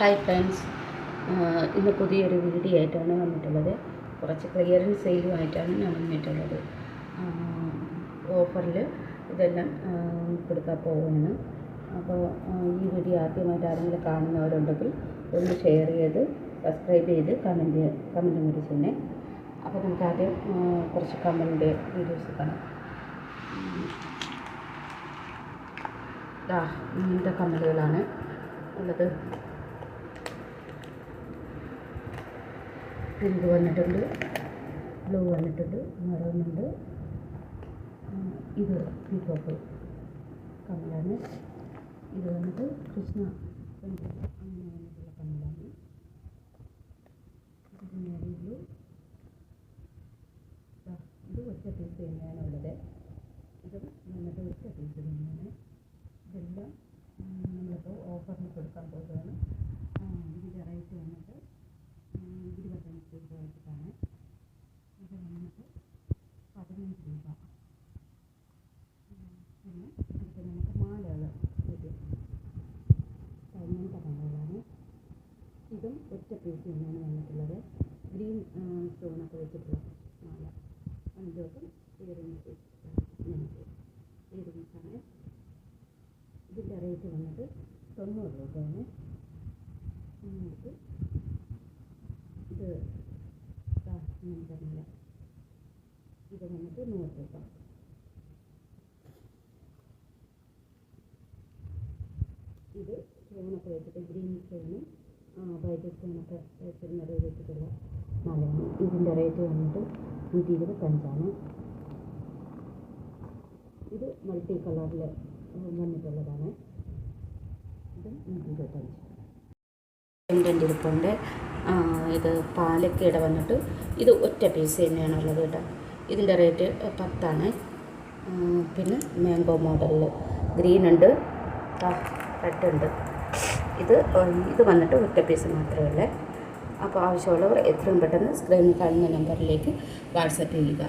Hi friends, ഇന്ന് പുതിയൊരു video ആയിട്ടാണ് വന്നിട്ടുള്ളത്. കുറച്ച് ക്ലിയറൻസ് സെയിലുമായിട്ടാണ് ഞാൻ വന്നിട്ടുള്ളത്. ഓഫറിൽ ഇതെല്ലാം കൊടുക്കാൻ പോവുകയാണ്. അപ്പോൾ ഈ വീഡിയോ ആദ്യമായിട്ട് ആരെങ്കിലും കാണുന്നവരുണ്ടെങ്കിൽ ഒന്ന് ഷെയർ ചെയ്ത് സബ്സ്ക്രൈബ് ചെയ്ത് കമൻറ്റ് കൂടി ചെയ്യണേ. അപ്പോൾ നമുക്ക് ആദ്യം കുറച്ച് കമ്മലിൻ്റെ വീഡിയോസ് കാണാം. ഇങ്ങനത്തെ കമ്മലുകളാണ് ഉള്ളത്. പിങ്ക് വന്നിട്ടുണ്ട്, ബ്ലൂ വന്നിട്ടുണ്ട്, മെറൂണുണ്ട്. ഇത് പീകോക്ക് കമ്മലാണ്. ഇത് വന്നിട്ട് കൃഷ്ണ അങ്ങനെ വന്നിട്ടുള്ള കമ്മലാണ്. ഇത് നേവി ബ്ലൂ. ഇത് ഒറ്റ പീസ് തന്നെയാണ് ഉള്ളത്. ഇത് വന്നിട്ട് ഒറ്റ പീസ് തന്നെയാണ്. ഇതെല്ലാം നമ്മളിപ്പോൾ ഓഫറിന് കൊടുക്കാൻ പോകുകയാണ്. ഇതിൻ്റെ റേറ്റ് വന്നിട്ട് 25 രൂപ വെച്ചിട്ടാണ്. ഇത് വന്നിട്ട് 15 രൂപ. പിന്നെ അടുത്ത് നമുക്ക് മാലകൾ വരും. അങ്ങനത്തെ കമ്മലാണ്. ഇതും ഒറ്റ പീസ് തന്നെയാണ് വന്നിട്ടുള്ളത്. ഗ്രീൻ സ്റ്റോണൊക്കെ വെച്ചിട്ടുള്ള മാല. 5 ഇയറിങ്സ് ഇയറിങ്സാണ്. ഇതിൻ്റെ റേറ്റ് വന്നിട്ട് 90 രൂപയാണ്. നിങ്ങൾക്ക് ഇത് പറഞ്ഞില്ല. ഇത് വന്നിട്ട് 100 രൂപ. ഇത് സ്റ്റോണൊക്കെ വെച്ചിട്ട് ഗ്രീൻ സ്റ്റോണും വൈറ്റ് സ്റ്റോണൊക്കെ വെച്ചിട്ട് നിറയെ വെച്ചിട്ടുള്ള മാലയാണ്. ഇതിൻ്റെ റേറ്റ് വന്നിട്ട് 125. ഇത് മൾട്ടി കളറിൽ വന്നിട്ടുള്ളതാണ്. ഇതും 125. എൻ്റെ ഇരിപ്പുണ്ട്. ഇത് പാലക്കയുടെ വന്നിട്ട് ഇത് ഒറ്റ പീസ് തന്നെയാണുള്ളത് കേട്ടോ. ഇതിൻ്റെ റേറ്റ് 10. പിന്നെ മാംഗോ മോഡലിൽ ഗ്രീൻ ഉണ്ട്, റെഡ് ഉണ്ട്. ഇത് വന്നിട്ട് ഒറ്റ പീസ് മാത്രമേ ഉള്ളൂ. അപ്പോൾ ആവശ്യമുള്ളവർ എത്രയും പെട്ടെന്ന് സ്ക്രീനിൽ കാണുന്ന നമ്പറിലേക്ക് വാട്സപ്പ് ചെയ്യുക.